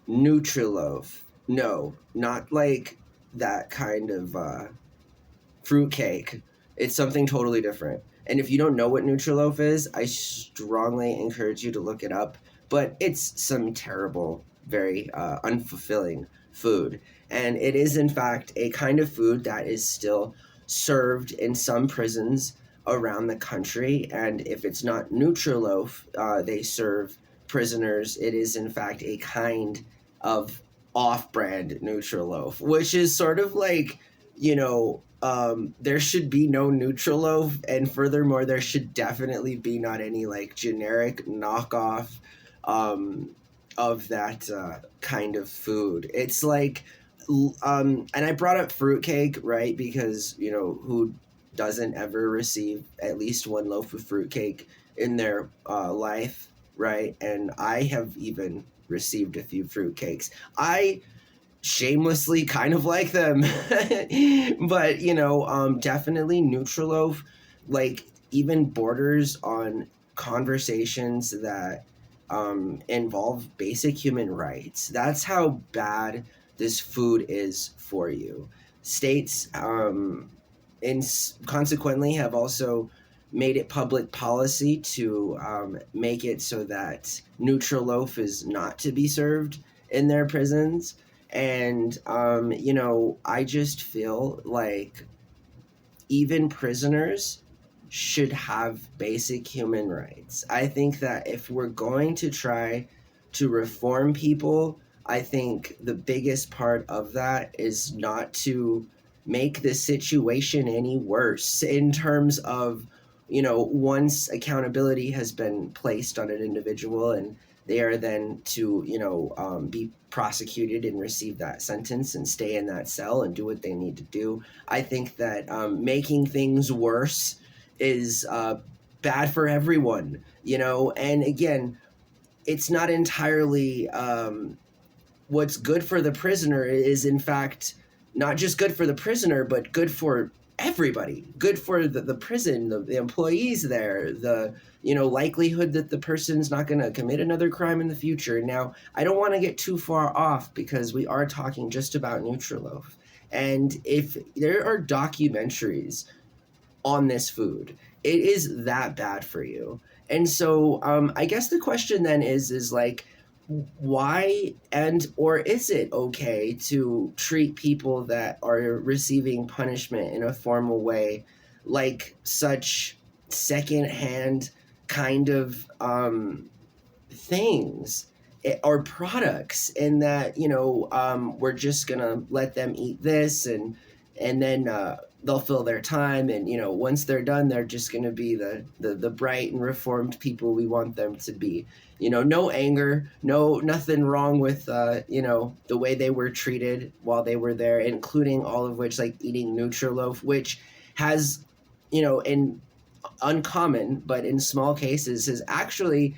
Nutriloaf. No, not like that kind of fruitcake. It's something totally different. And if you don't know what Nutriloaf is, I strongly encourage you to look it up. But it's some terrible, very unfulfilling food. And it is, in fact, a kind of food that is still served in some prisons around the country. And if it's not Nutriloaf, they serve prisoners. It is, in fact, a kind of off-brand Nutriloaf, which is sort of like, there should be no Nutriloaf, and furthermore, there should definitely be not any like generic knockoff of that kind of food. It's like, and I brought up fruitcake, right? Because who doesn't ever receive at least one loaf of fruitcake in their life, right? And I have even received a few fruitcakes. I shamelessly kind of like them. But definitely Nutriloaf like even borders on conversations that involve basic human rights. That's how bad this food is for you. States consequently have also made it public policy to make it so that Nutriloaf is not to be served in their prisons. And I just feel like even prisoners should have basic human rights. I think that if we're going to try to reform people, I think the biggest part of that is not to make the situation any worse in terms of, once accountability has been placed on an individual and they are then to, be prosecuted and receive that sentence and stay in that cell and do what they need to do. I think that making things worse is bad for everyone, and again, it's not entirely what's good for the prisoner is in fact not just good for the prisoner, but good for everybody, good for the prison, the employees there, the likelihood that the person's not going to commit another crime in the future. Now, I don't want to get too far off because we are talking just about Nutriloaf. And if there are documentaries on this food, it is that bad for you. And so I guess the question then is like, why or is it okay to treat people that are receiving punishment in a formal way like such secondhand kind of things or products, in that we're just gonna let them eat this and then they'll fill their time, and once they're done, they're just gonna be the bright and reformed people we want them to be. No anger, nothing wrong with the way they were treated while they were there, including all of which, like eating Nutriloaf, which has in uncommon but in small cases has actually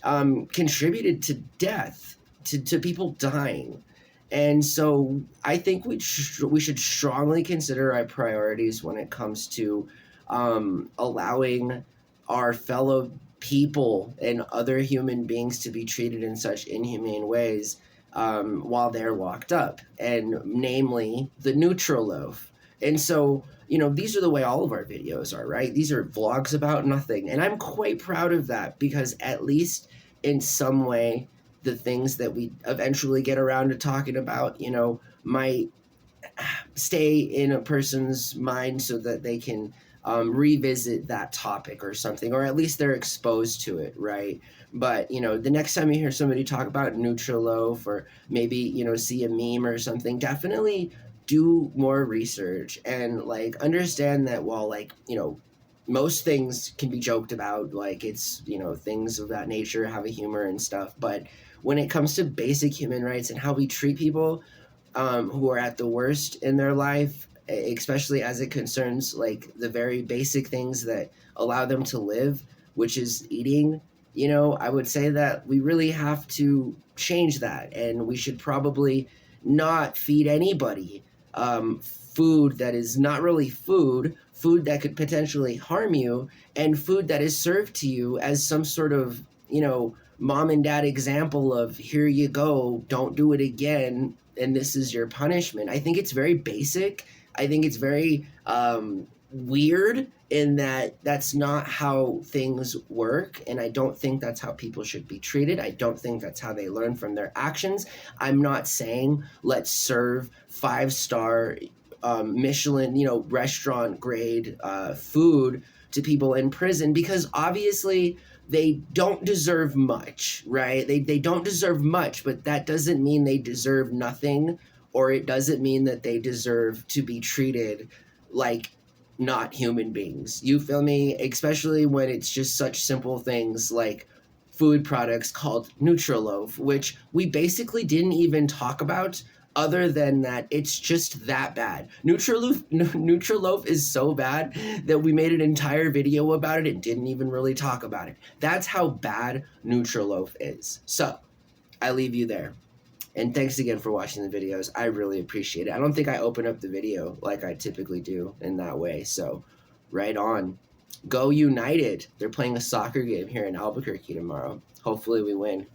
contributed to death, to people dying. And so I think we should strongly consider our priorities when it comes to allowing our fellow people and other human beings to be treated in such inhumane ways while they're locked up, and namely the Nutriloaf. And so, these are the way all of our videos are, right? These are vlogs about nothing. And I'm quite proud of that because at least in some way, the things that we eventually get around to talking about, might stay in a person's mind so that they can revisit that topic or something, or at least they're exposed to it, right? But, the next time you hear somebody talk about Nutriloaf or maybe, see a meme or something, definitely do more research and like understand that while most things can be joked about, like it's, things of that nature have a humor and stuff. But when it comes to basic human rights and how we treat people who are at the worst in their life, especially as it concerns like the very basic things that allow them to live, which is eating, I would say that we really have to change that. And we should probably not feed anybody food that is not really food that could potentially harm you, and food that is served to you as some sort of, mom and dad example of here you go, don't do it again, and this is your punishment. I think it's very basic. I think it's very weird in that that's not how things work, and I don't think that's how people should be treated. I don't think that's how they learn from their actions. I'm not saying let's serve 5-star Michelin, restaurant grade food to people in prison, because obviously they don't deserve much, right? They don't deserve much, but that doesn't mean they deserve nothing, or it doesn't mean that they deserve to be treated like not human beings. You feel me? Especially when it's just such simple things like food products called Nutriloaf, which we basically didn't even talk about, other than that it's just that bad. Nutriloaf is so bad that we made an entire video about it and didn't even really talk about it. That's how bad Nutriloaf is. So I leave you there. And thanks again for watching the videos. I really appreciate it. I don't think I open up the video like I typically do in that way. So right on. Go United. They're playing a soccer game here in Albuquerque tomorrow. Hopefully we win.